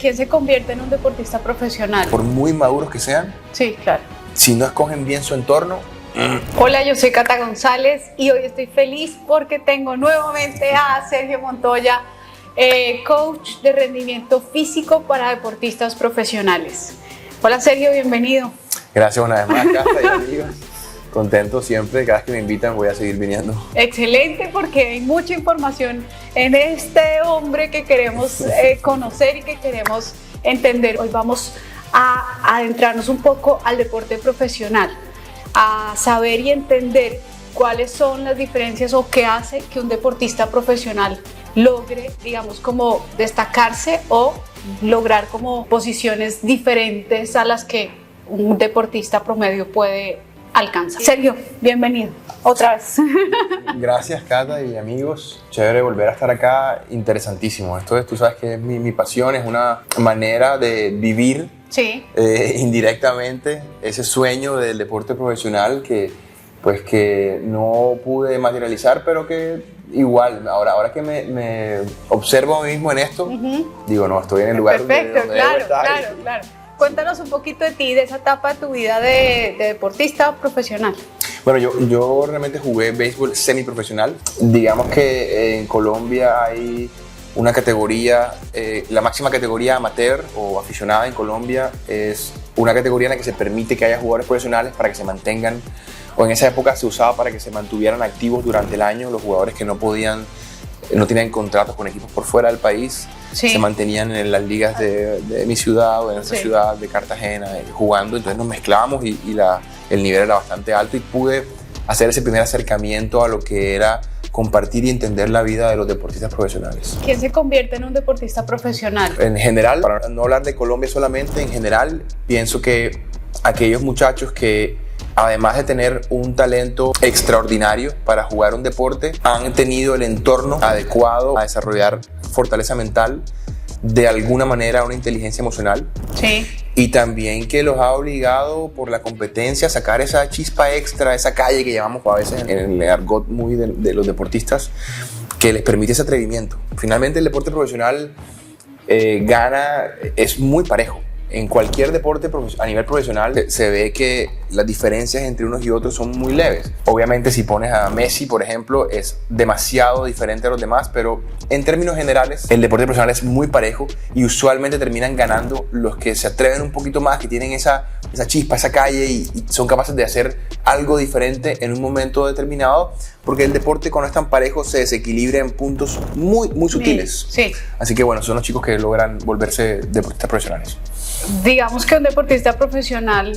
¿Quién se convierte en un deportista profesional? Por muy maduros que sean, Sí, claro. si no escogen bien su entorno. Hola, yo soy Cata González y hoy estoy feliz porque tengo nuevamente a Sergio Montoya, coach de rendimiento físico para deportistas profesionales. Hola Sergio, bienvenido. Gracias una vez más, Cata y amigos. Contento siempre, cada vez que me invitan voy a seguir viniendo. Excelente, porque hay mucha información en este hombre que queremos conocer y que queremos entender. Hoy vamos a adentrarnos un poco al deporte profesional, a saber y entender cuáles son las diferencias o qué hace que un deportista profesional logre, digamos, como destacarse o lograr como posiciones diferentes a las que un deportista promedio puede alcanzar. Sergio, bienvenido otra vez. Gracias, Cata y amigos. Chévere volver a estar acá, interesantísimo. Esto es, tú sabes que es mi pasión, es una manera de vivir Sí. Indirectamente ese sueño del deporte profesional que no pude materializar, pero que igual, ahora que me observo a mí mismo en esto, digo, no, estoy en el lugar Perfecto, donde debo estar. claro. Cuéntanos un poquito de ti, de esa etapa de tu vida de deportista profesional. Bueno, yo realmente jugué béisbol semiprofesional. Digamos que en Colombia hay una categoría, la máxima categoría amateur o aficionada en Colombia es una categoría en la que se permite que haya jugadores profesionales para que se mantengan, o en esa época se usaba para que se mantuvieran activos durante el año. Los jugadores que no tenían contratos con equipos por fuera del país, Sí. se mantenían en las ligas de mi ciudad o en esta ciudad de Cartagena jugando. Entonces nos mezclábamos y el nivel era bastante alto y pude hacer ese primer acercamiento a lo que era compartir y entender la vida de los deportistas profesionales. ¿Quién se convierte en un deportista profesional? En general, para no hablar de Colombia solamente, en general pienso que aquellos muchachos que además de tener un talento extraordinario para jugar un deporte, han tenido el entorno adecuado a desarrollar fortaleza mental, de alguna manera una inteligencia emocional. Sí. Y también que los ha obligado por la competencia a sacar esa chispa extra, esa calle que llamamos a veces en el argot muy de los deportistas, que les permite ese atrevimiento. Finalmente el deporte profesional es muy parejo. En cualquier deporte a nivel profesional se ve que las diferencias entre unos y otros son muy leves. Obviamente si pones a Messi, por ejemplo, es demasiado diferente a los demás, pero en términos generales el deporte profesional es muy parejo y usualmente terminan ganando los que se atreven un poquito más, que tienen esa chispa, esa calle y son capaces de hacer algo diferente en un momento determinado, porque el deporte cuando es tan parejo se desequilibra en puntos muy, muy sutiles. Sí. Así que bueno, son los chicos que logran volverse deportistas profesionales. Digamos que un deportista profesional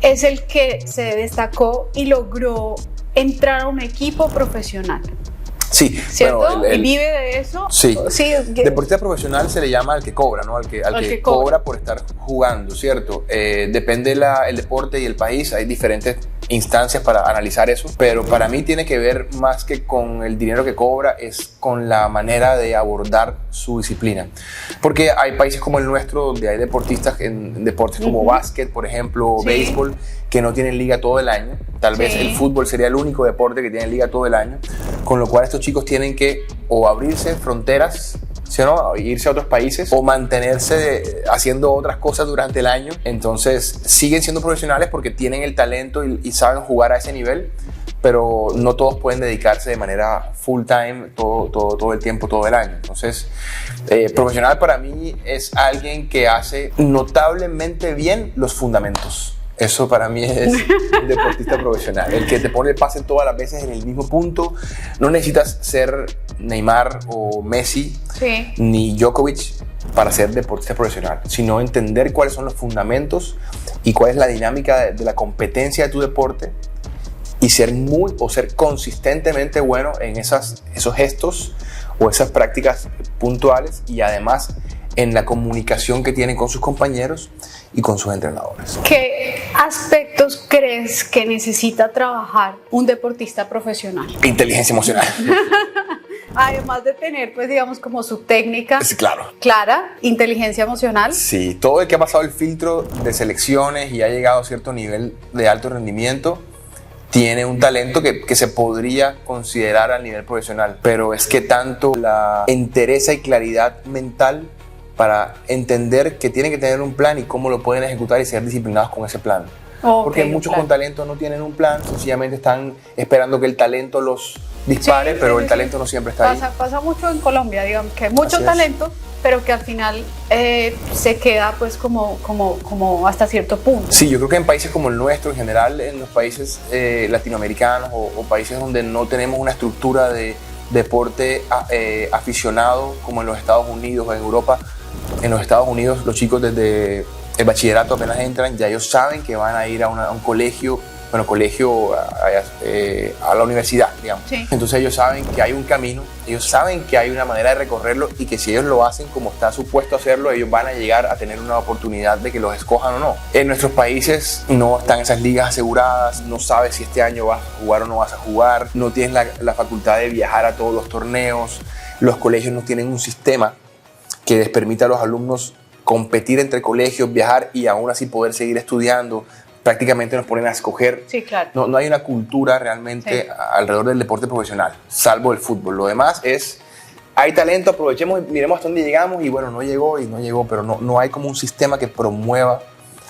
es el que se destacó y logró entrar a un equipo profesional. Sí, ¿Cierto? bueno, ¿Y vive de eso? Sí. Que... Deportista profesional se le llama al que cobra, ¿no? Al que cobra por estar jugando, ¿cierto? Depende el deporte y el país, hay diferentes instancias para analizar eso, pero para mí tiene que ver más que con el dinero que cobra, es con la manera de abordar su disciplina. Porque hay países como el nuestro donde hay deportistas en deportes como básquet, por ejemplo, o béisbol, que no tienen liga todo el año. Tal vez el fútbol sería el único deporte que tiene liga todo el año, con lo cual estos chicos tienen que o abrirse fronteras, ¿sí o no? Irse a otros países o mantenerse haciendo otras cosas durante el año. Entonces siguen siendo profesionales porque tienen el talento y saben jugar a ese nivel, pero no todos pueden dedicarse de manera full time todo el tiempo, todo el año. Entonces, profesional para mí es alguien que hace notablemente bien los fundamentos. Eso para mí es un deportista profesional, el que te pone el pase todas las veces en el mismo punto. No necesitas ser Neymar o Messi, ni Djokovic para ser deportista profesional, sino entender cuáles son los fundamentos y cuál es la dinámica de la competencia de tu deporte y ser consistentemente bueno en esos gestos o esas prácticas puntuales, y además en la comunicación que tienen con sus compañeros y con sus entrenadores. ¿Qué aspectos crees que necesita trabajar un deportista profesional? Inteligencia emocional. Además de tener, pues digamos, como su técnica clara, inteligencia emocional. Sí, todo el que ha pasado el filtro de selecciones y ha llegado a cierto nivel de alto rendimiento tiene un talento que se podría considerar a nivel profesional, pero es que tanto la entereza y claridad mental para entender que tienen que tener un plan y cómo lo pueden ejecutar y ser disciplinados con ese plan. Porque muchos con talento no tienen un plan, sencillamente están esperando que el talento los dispare, pero el talento no siempre está ahí. Pasa mucho en Colombia, digamos, que hay mucho talento, pero que al final se queda pues como hasta cierto punto. Sí, yo creo que en países como el nuestro, en general en los países latinoamericanos o países donde no tenemos una estructura de deporte aficionado como en los Estados Unidos o en Europa, en los Estados Unidos los chicos desde el bachillerato apenas entran, ya ellos saben que van a ir a un colegio, a la universidad, digamos. Sí. Entonces ellos saben que hay un camino, ellos saben que hay una manera de recorrerlo y que si ellos lo hacen como está supuesto hacerlo, ellos van a llegar a tener una oportunidad de que los escojan o no. En nuestros países no están esas ligas aseguradas, no sabes si este año vas a jugar o no vas a jugar, no tienes la facultad de viajar a todos los torneos, los colegios no tienen un sistema que les permita a los alumnos competir entre colegios, viajar y aún así poder seguir estudiando. Prácticamente nos ponen a escoger. Sí, claro. No hay una cultura realmente alrededor del deporte profesional, salvo el fútbol. Lo demás es, hay talento, aprovechemos y miremos hasta dónde llegamos y bueno, no llegó, pero no hay como un sistema que promueva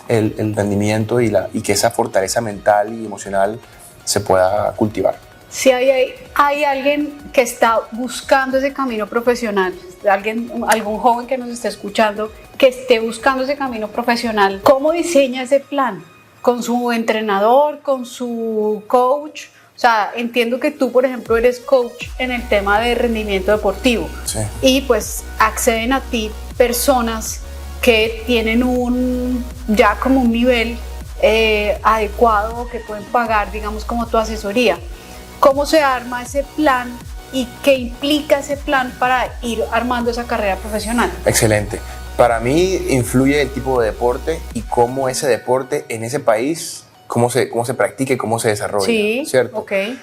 el rendimiento y que esa fortaleza mental y emocional se pueda cultivar. Si hay alguien que está buscando ese camino profesional, algún joven que nos esté escuchando, que esté buscando ese camino profesional, ¿cómo diseña ese plan? ¿Con su entrenador, con su coach? O sea, entiendo que tú, por ejemplo, eres coach en el tema de rendimiento deportivo. Sí. Y pues acceden a ti personas que tienen ya como un nivel adecuado, que pueden pagar, digamos, como tu asesoría. ¿Cómo se arma ese plan y qué implica ese plan para ir armando esa carrera profesional? Excelente. Para mí influye el tipo de deporte y cómo ese deporte en ese país, cómo se practica y cómo se desarrolla. Sí, ¿cierto? Okay.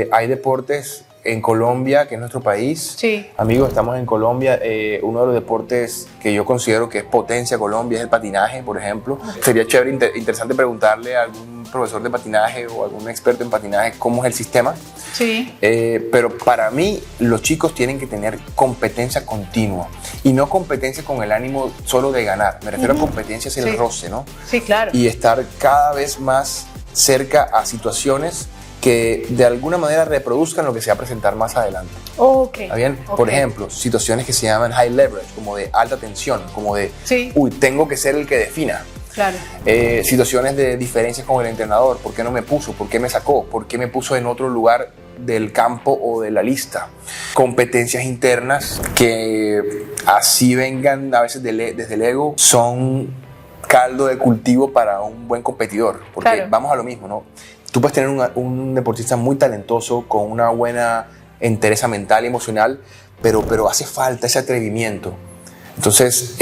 Hay deportes en Colombia, que es nuestro país. Sí. Amigos, estamos en Colombia. Uno de los deportes que yo considero que es potencia Colombia es el patinaje, por ejemplo. Okay. Sería chévere, interesante preguntarle a algún profesor de patinaje o algún experto en patinaje cómo es el sistema. Sí. Pero para mí los chicos tienen que tener competencia continua y no competencia con el ánimo solo de ganar. Me refiero a competencia hacia el roce, ¿no? Sí, claro. Y estar cada vez más cerca a situaciones que de alguna manera reproduzcan lo que se va a presentar más adelante. Okay. ¿Está bien? Okay. Por ejemplo, situaciones que se llaman high leverage, como de alta tensión, como de, tengo que ser el que defina. Claro. Situaciones de diferencias con el entrenador, ¿por qué no me puso? ¿Por qué me sacó? ¿Por qué me puso en otro lugar del campo o de la lista? Competencias internas que así vengan a veces desde el ego, son caldo de cultivo para un buen competidor, porque vamos a lo mismo, ¿no? Tú puedes tener un deportista muy talentoso, con una buena entereza mental y emocional, pero hace falta ese atrevimiento. Entonces,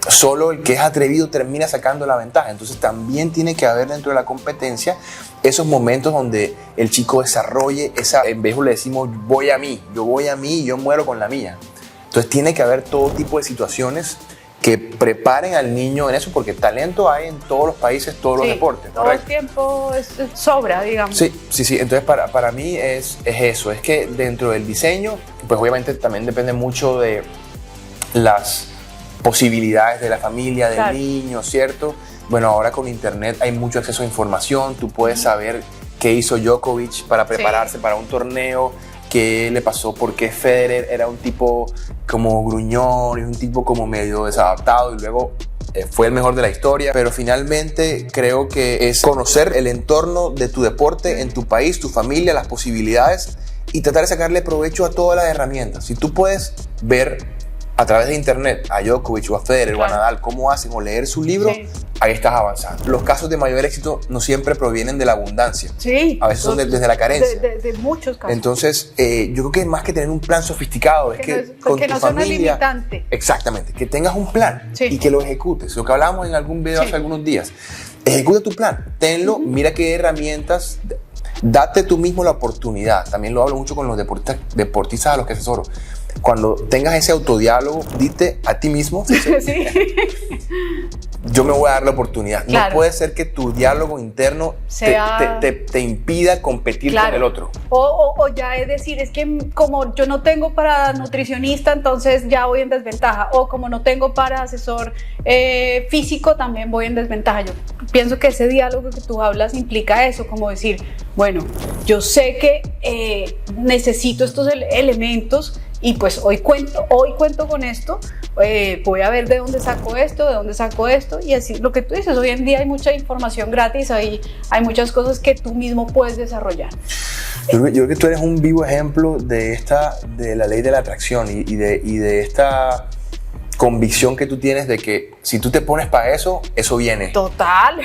solo el que es atrevido termina sacando la ventaja. Entonces, también tiene que haber dentro de la competencia esos momentos donde el chico desarrolle en vez de le decimos voy a mí y yo muero con la mía. Entonces, tiene que haber todo tipo de situaciones que preparen al niño en eso, porque talento hay en todos los países, todos los deportes. Todo el tiempo sobra, digamos. Sí. Entonces, para mí es eso, es que dentro del diseño, pues obviamente también depende mucho de las posibilidades de la familia, del niño, ¿cierto? Bueno, ahora con internet hay mucho acceso a información, tú puedes saber qué hizo Djokovic para prepararse para un torneo, qué le pasó, por qué Federer era un tipo como gruñón y un tipo como medio desadaptado y luego fue el mejor de la historia. Pero finalmente creo que es conocer el entorno de tu deporte en tu país, tu familia, las posibilidades y tratar de sacarle provecho a todas las herramientas. Si tú puedes ver a través de internet a Djokovic o a Federer o a Nadal cómo hacen o leer su libro, ahí estás avanzando. Los casos de mayor éxito no siempre provienen de la abundancia, a veces son desde la carencia. De muchos casos. Entonces, yo creo que más que tener un plan sofisticado es que con tu familia, limitante. Exactamente, que tengas un plan y que lo ejecutes. Lo que hablábamos en algún video hace algunos días. Ejecuta tu plan, tenlo, mira qué herramientas, date tú mismo la oportunidad. También lo hablo mucho con los deportistas a los que asesoro. Cuando tengas ese autodiálogo, dite a ti mismo, yo me voy a dar la oportunidad. Claro. No puede ser que tu diálogo interno te impida competir con el otro. O ya es decir, es que como yo no tengo para nutricionista, entonces ya voy en desventaja. O como no tengo para asesor físico, también voy en desventaja. Yo pienso que ese diálogo que tú hablas implica eso, como decir, bueno, yo sé que necesito estos elementos y pues hoy cuento con esto, voy a ver de dónde saco esto, y así lo que tú dices, hoy en día hay mucha información gratis, hay muchas cosas que tú mismo puedes desarrollar. Yo creo que tú eres un vivo ejemplo de la ley de la atracción y de esta convicción que tú tienes de que si tú te pones para eso, eso viene. Total.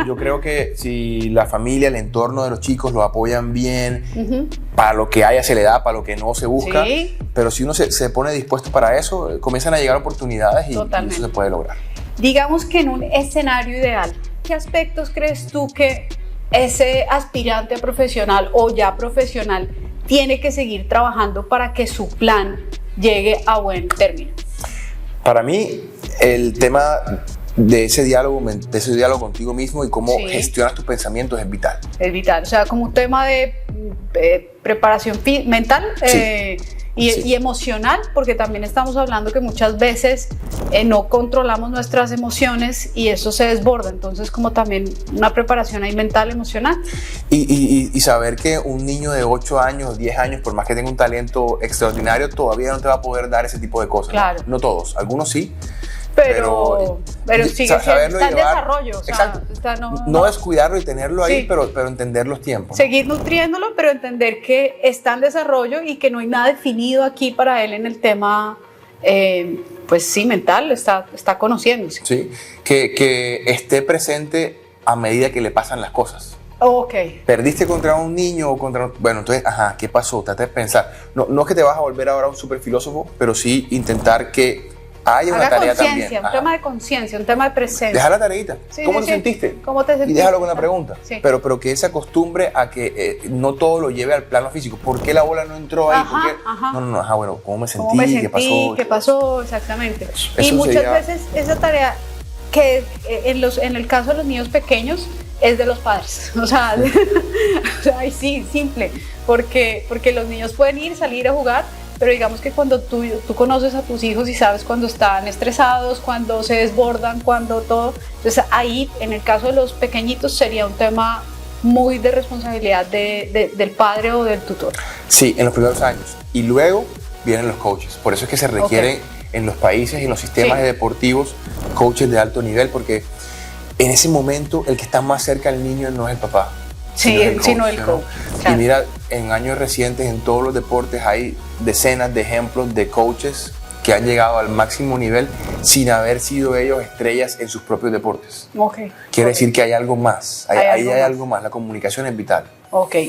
Yo creo que si la familia, el entorno de los chicos lo apoyan bien, para lo que haya se le da, para lo que no se busca, pero si uno se pone dispuesto para eso, comienzan a llegar oportunidades y eso se puede lograr. Digamos que en un escenario ideal, ¿qué aspectos crees tú que ese aspirante profesional o ya profesional tiene que seguir trabajando para que su plan llegue a buen término? Para mí, el tema de ese diálogo contigo mismo y cómo gestionas tus pensamientos es vital. Es vital, o sea, como un tema de preparación mental y emocional, porque también estamos hablando que muchas veces no controlamos nuestras emociones y eso se desborda, entonces como también una preparación ahí mental, emocional. Y saber que un niño de 8 años, 10 años, por más que tenga un talento extraordinario, todavía no te va a poder dar ese tipo de cosas. Claro. No todos, algunos sí. Pero sigue está en desarrollo. O sea, no descuidarlo y tenerlo ahí, pero entender los tiempos. Seguir nutriéndolo, pero entender que está en desarrollo y que no hay nada definido aquí para él en el tema, pues sí, mental, está conociéndose. Sí, que esté presente a medida que le pasan las cosas. Ok. Perdiste contra un niño o contra... Bueno, entonces, ¿qué pasó? Trata de pensar. No es que te vas a volver ahora un super filósofo, pero sí intentar que hay una tarea también. Un tema de conciencia, un tema de presencia. Deja la tareita. ¿Cómo te sentiste? ¿Cómo te sentiste? Y déjalo con la pregunta. Sí. Pero que él se acostumbre a que no todo lo lleve al plano físico. ¿Por qué la bola no entró ahí? Bueno, ¿cómo me sentí? ¿Qué pasó? Exactamente. Y muchas veces esa tarea que en el caso de los niños pequeños es de los padres. O sea, sí, simple. Porque los niños pueden salir a jugar, pero digamos que cuando tú conoces a tus hijos y sabes cuando están estresados, cuando se desbordan, cuando todo, entonces ahí en el caso de los pequeñitos sería un tema muy de responsabilidad del padre o del tutor. Sí, en los primeros años. Y luego vienen los coaches. Por eso es que se requieren en los países y en los sistemas deportivos coaches de alto nivel, porque en ese momento el que está más cerca al niño no es el papá. Sino el coach. Claro. Y mira, en años recientes en todos los deportes hay decenas de ejemplos de coaches que han llegado al máximo nivel sin haber sido ellos estrellas en sus propios deportes. Quiere decir que hay algo más, hay algo más, la comunicación es vital.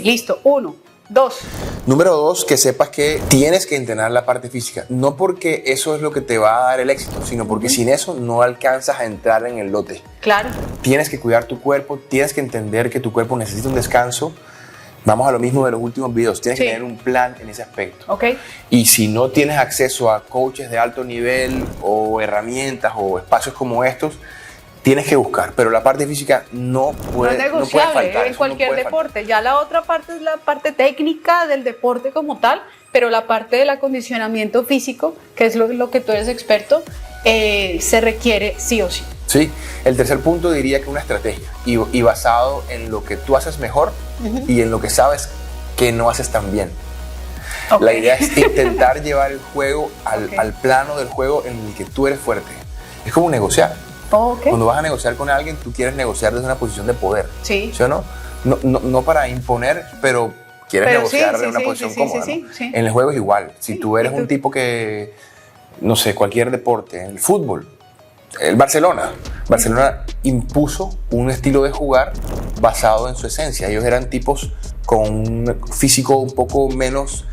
Listo, 1, 2. Número 2, que sepas que tienes que entrenar la parte física, no porque eso es lo que te va a dar el éxito, sino porque sin eso no alcanzas a entrar en el lote. Claro. Tienes que cuidar tu cuerpo, tienes que entender que tu cuerpo necesita un descanso. Vamos a lo mismo de los últimos videos, tienes que tener un plan en ese aspecto. Y si no tienes acceso a coaches de alto nivel o herramientas o espacios como estos, tienes que buscar, pero la parte física no puede faltar. En cualquier deporte. Ya la otra parte es la parte técnica del deporte como tal, pero la parte del acondicionamiento físico, que es lo que tú eres experto, se requiere sí o sí. Sí, el tercer punto diría que una estrategia y basado en lo que tú haces mejor y en lo que sabes que no haces tan bien. La idea es intentar llevar el juego al plano del juego en el que tú eres fuerte. Es como negociar. Cuando vas a negociar con alguien, tú quieres negociar desde una posición de poder. ¿Sí o no? No para imponer, pero quieres negociar desde una posición cómoda. En el juego es igual. Si tú eres un tipo que, no sé, cualquier deporte, el fútbol, el Barcelona impuso un estilo de jugar basado en su esencia. Ellos eran tipos con un físico un poco menos,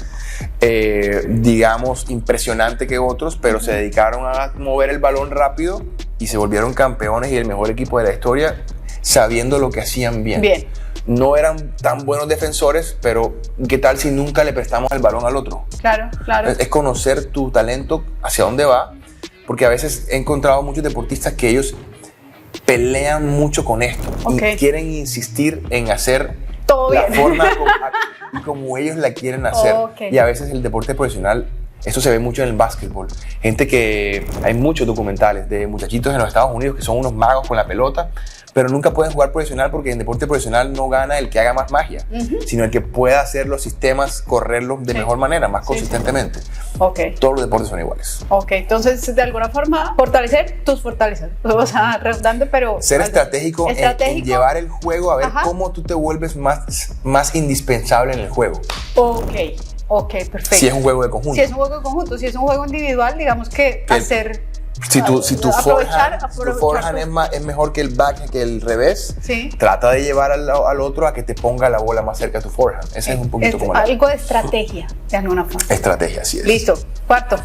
digamos, impresionante que otros, pero se dedicaron a mover el balón rápido y se volvieron campeones y el mejor equipo de la historia sabiendo lo que hacían bien. No eran tan buenos defensores, pero ¿qué tal si nunca le prestamos el balón al otro? Claro. Es conocer tu talento, hacia dónde va, porque a veces he encontrado muchos deportistas que ellos pelean mucho con esto y quieren insistir en hacer todo la forma como ellos la quieren hacer. Y a veces el deporte profesional, esto se ve mucho en el básquetbol. Gente que, hay muchos documentales de muchachitos en los Estados Unidos que son unos magos con la pelota, pero nunca pueden jugar profesional porque en deporte profesional no gana el que haga más magia, sino el que pueda hacer los sistemas, correrlos de mejor manera, más consistentemente. Todos los deportes son iguales. Entonces, de alguna forma, fortalecer tus fortalezas. O sea, redundante, pero... Ser estratégico en llevar el juego a ver cómo tú te vuelves más indispensable en el juego. Perfecto. Si es un juego de conjunto. Si es un juego de conjunto, si es un juego individual, digamos que hacer... Si tu forehand es mejor que el backhand, que el revés, trata de llevar al otro a que te ponga la bola más cerca de tu forehand. Ese es un poquito como algo de estrategia, de alguna forma. Estrategia, así es. Listo. Cuarto.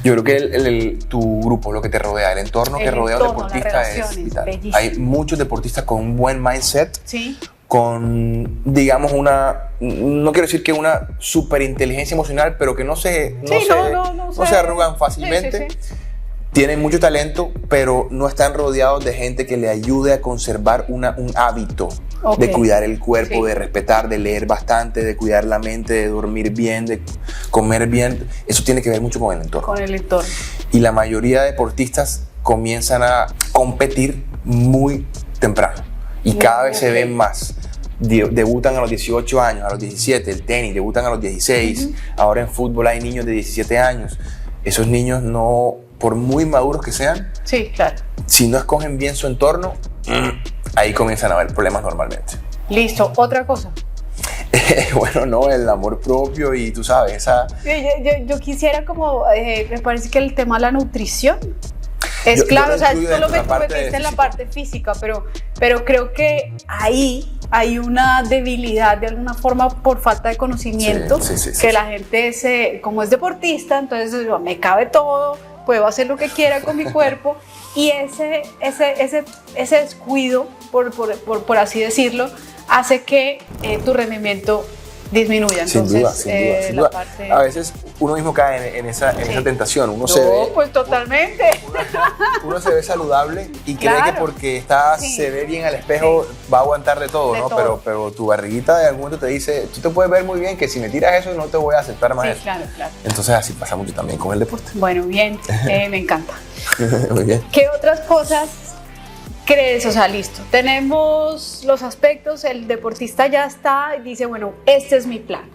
Yo creo que tu grupo, lo que te rodea, el entorno que rodea a un deportista es vital. Bellísimo. Hay muchos deportistas con un buen mindset, con, digamos, no quiero decir que una superinteligencia emocional, pero que no se arrugan fácilmente. Tienen mucho talento, pero no están rodeados de gente que le ayude a conservar un hábito de cuidar el cuerpo, de respetar, de leer bastante, de cuidar la mente, de dormir bien, de comer bien. Eso tiene que ver mucho con el entorno. Con el entorno. Y la mayoría de deportistas comienzan a competir muy temprano y cada vez se ven más. Debutan a los 18 años, a los 17, el tenis, debutan a los 16. Ahora en fútbol hay niños de 17 años. Esos niños no... por muy maduros que sean, si no escogen bien su entorno, ahí comienzan a haber problemas normalmente. Listo, otra cosa. El amor propio y tú sabes, esa... Yo quisiera como, me parece que el tema de la nutrición es clave, o sea, tú lo metiste en la parte física, pero creo que ahí hay una debilidad de alguna forma por falta de conocimiento, que la gente como es deportista, entonces me cabe todo, puedo hacer lo que quiera con mi cuerpo, y ese descuido, por así decirlo, hace que tu rendimiento disminuya. Entonces, sin duda. A veces uno mismo cae en esa tentación. Totalmente. Uno se ve saludable y cree que porque se ve bien al espejo va a aguantar de todo, ¿no? Pero tu barriguita de algún momento te dice, tú te puedes ver muy bien, que si me tiras eso no te voy a aceptar más eso. Claro. Entonces así pasa mucho también con el deporte. Bueno, bien, me encanta. Muy bien. ¿Qué otras cosas crees? O sea, listo, tenemos los aspectos, el deportista ya está y dice, bueno, este es mi plan.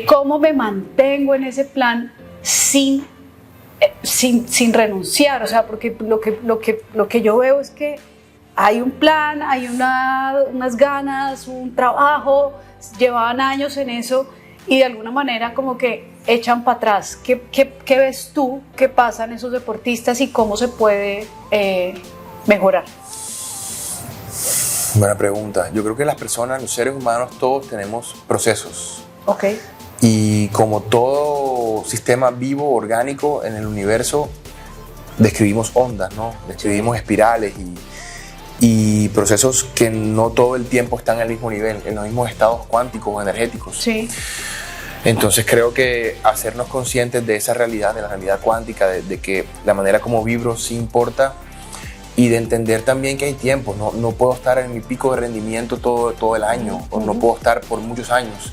¿Cómo me mantengo en ese plan sin renunciar? O sea, porque lo que yo veo es que hay un plan, hay unas ganas, un trabajo, llevaban años en eso y de alguna manera como que echan para atrás. ¿Qué ves tú que pasa en esos deportistas y cómo se puede mejorar? Buena pregunta. Yo creo que las personas, los seres humanos, todos tenemos procesos. Y como todo sistema vivo, orgánico en el universo, describimos ondas, ¿no? Describimos espirales y procesos que no todo el tiempo están al mismo nivel, en los mismos estados cuánticos o energéticos. Entonces creo que hacernos conscientes de esa realidad, de la realidad cuántica, de que la manera como vibro sí importa, y de entender también que hay tiempos. No puedo estar en mi pico de rendimiento todo el año, o no puedo estar por muchos años.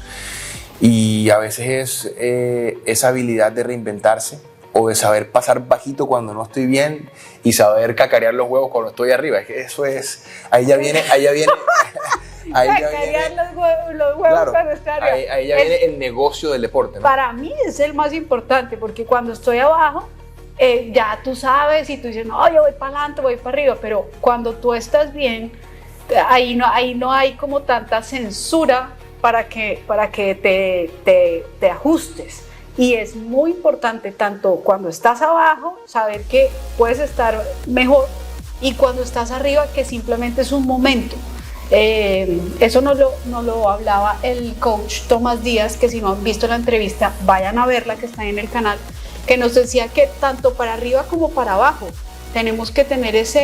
Y a veces es esa habilidad de reinventarse o de saber pasar bajito cuando no estoy bien y saber cacarear los huevos cuando estoy arriba. Es que eso es, ahí ya viene cacarear los huevos cuando estoy arriba. Ahí ya viene el negocio del deporte, ¿no? Para mí es el más importante, porque cuando estoy abajo, ya tú sabes y tú dices, no, yo voy para adelante, voy para arriba, pero cuando tú estás bien, ahí no hay como tanta censura para que te ajustes. Y es muy importante tanto cuando estás abajo, saber que puedes estar mejor, y cuando estás arriba, que simplemente es un momento. Eso nos lo hablaba el coach Tomás Díaz, que si no han visto la entrevista, vayan a verla, que está en el canal, que nos decía que tanto para arriba como para abajo tenemos que tener es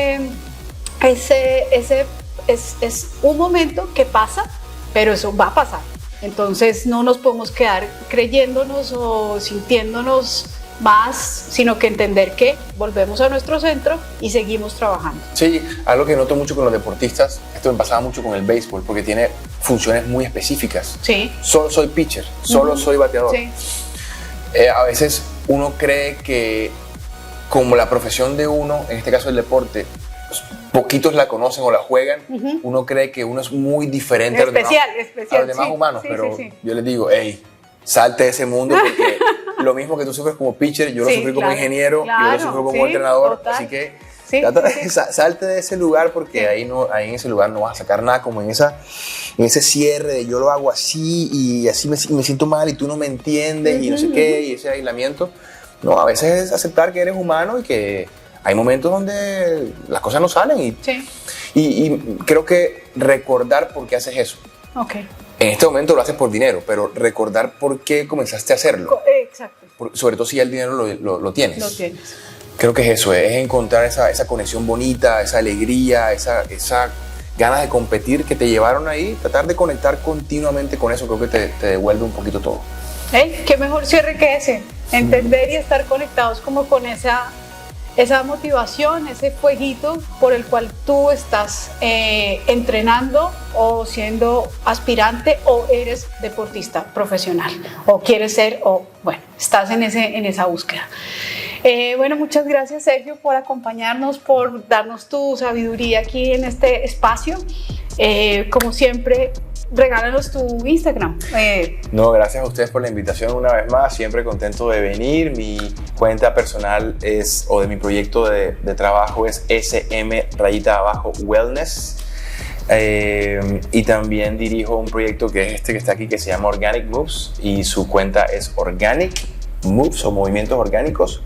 un momento que pasa, pero eso va a pasar. Entonces no nos podemos quedar creyéndonos o sintiéndonos más, sino que entender que volvemos a nuestro centro y seguimos trabajando. Sí, algo que noto mucho con los deportistas, esto me pasaba mucho con el béisbol, porque tiene funciones muy específicas. Sí. Solo soy pitcher, solo soy bateador. Sí. A veces uno cree que como la profesión de uno, en este caso el deporte, poquitos la conocen o la juegan, uno cree que uno es muy diferente a los demás humanos, pero yo les digo, hey, salte de ese mundo porque lo mismo que tú sufres como pitcher, yo lo sufrí como ingeniero, yo lo sufro como entrenador, así que salte de ese lugar porque ahí en ese lugar no vas a sacar nada, como en ese cierre de yo lo hago así y así me siento mal y tú no me entiendes y no sé qué, y ese aislamiento. No, a veces es aceptar que eres humano y que hay momentos donde las cosas no salen y creo que recordar por qué haces eso. Okay. En este momento lo haces por dinero, pero recordar por qué comenzaste a hacerlo. Exacto. Sobre todo si ya el dinero lo tienes. Lo tienes. Creo que es eso, es encontrar esa conexión bonita, esa alegría, esa ganas de competir que te llevaron ahí, tratar de conectar continuamente con eso, creo que te devuelve un poquito todo. ¿Qué mejor cierre que ese? Entender y estar conectados como con esa motivación, ese fueguito por el cual tú estás entrenando o siendo aspirante o eres deportista profesional o quieres ser o bueno, estás en esa búsqueda. Bueno, muchas gracias Sergio por acompañarnos, por darnos tu sabiduría aquí en este espacio. Como siempre, regálanos tu Instagram. No, gracias a ustedes por la invitación una vez más, siempre contento de venir. Mi cuenta personal o de mi proyecto de trabajo es SM_Wellness. Y también dirijo un proyecto que es este que está aquí, que se llama Organic Moves, y su cuenta es Organic Moves o Movimientos Orgánicos.fa.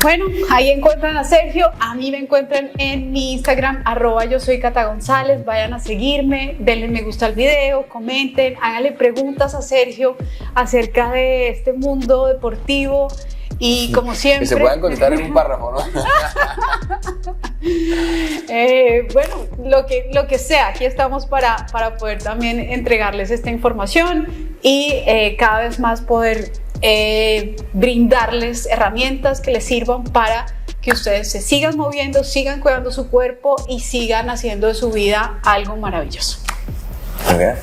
Bueno, ahí encuentran a Sergio, a mí me encuentran en mi Instagram, @yo soy Cata González, vayan a seguirme, denle me gusta al video, comenten, háganle preguntas a Sergio acerca de este mundo deportivo y como siempre... Que se puedan contestar en un párrafo, ¿no? Bueno, lo que sea, aquí estamos para poder también entregarles esta información y cada vez más poder brindarles herramientas que les sirvan para que ustedes se sigan moviendo, sigan cuidando su cuerpo y sigan haciendo de su vida algo maravilloso. Muy bien.